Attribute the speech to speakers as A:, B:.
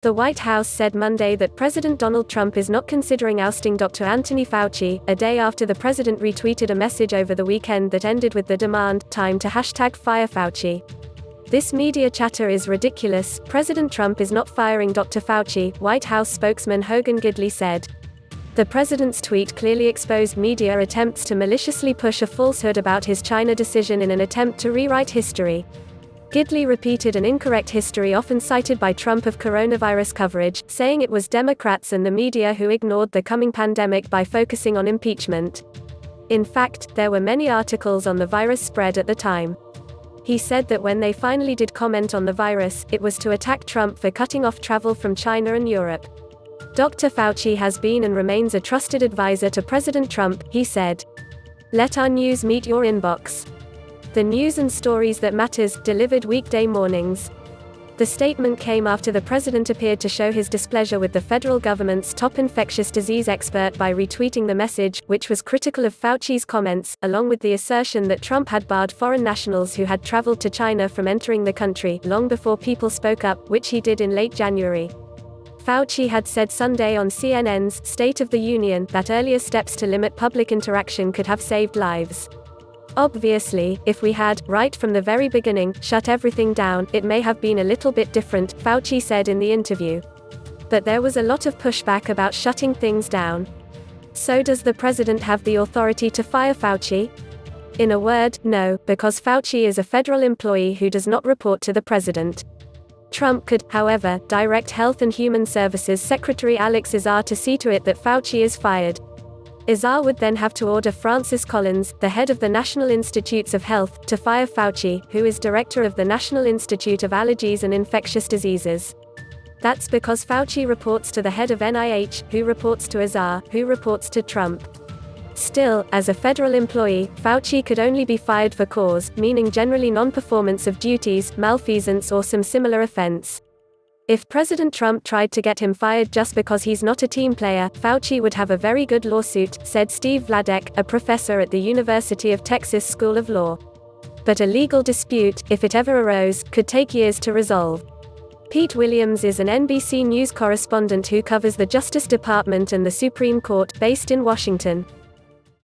A: The White House said Monday that President Donald Trump is not considering ousting Dr. Anthony Fauci, a day after the president retweeted a message over the weekend that ended with the demand, "Time to #fire Fauci." "This media chatter is ridiculous. President Trump is not firing Dr. Fauci," White House spokesman Hogan Gidley said. The president's tweet clearly exposed media attempts to maliciously push a falsehood about his China decision in an attempt to rewrite history. Gidley repeated an incorrect history often cited by Trump of coronavirus coverage, saying it was Democrats and the media who ignored the coming pandemic by focusing on impeachment. In fact, there were many articles on the virus spread at the time. He said that when they finally did comment on the virus, it was to attack Trump for cutting off travel from China and Europe. Dr. Fauci has been and remains a trusted advisor to President Trump, he said. Let our news meet your inbox. The news and stories that matters, delivered weekday mornings. The statement came after the president appeared to show his displeasure with the federal government's top infectious disease expert by retweeting the message, which was critical of Fauci's comments, along with the assertion that Trump had barred foreign nationals who had traveled to China from entering the country, long before people spoke up, which he did in late January. Fauci had said Sunday on CNN's State of the Union that earlier steps to limit public interaction could have saved lives. Obviously, if we had, right from the very beginning, shut everything down, it may have been a little bit different, Fauci said in the interview. But there was a lot of pushback about shutting things down. So does the president have the authority to fire Fauci? In a word, no, because Fauci is a federal employee who does not report to the president. Trump could, however, direct Health and Human Services Secretary Alex Azar to see to it that Fauci is fired. Azar would then have to order Francis Collins, the head of the National Institutes of Health, to fire Fauci, who is director of the National Institute of Allergies and Infectious Diseases. That's because Fauci reports to the head of NIH, who reports to Azar, who reports to Trump. Still, as a federal employee, Fauci could only be fired for cause, meaning generally non-performance of duties, malfeasance or some similar offense. If President Trump tried to get him fired just because he's not a team player, Fauci would have a very good lawsuit, said Steve Vladeck, a professor at the University of Texas School of Law. But a legal dispute, if it ever arose, could take years to resolve. Pete Williams is an NBC News correspondent who covers the Justice Department and the Supreme Court, based in Washington.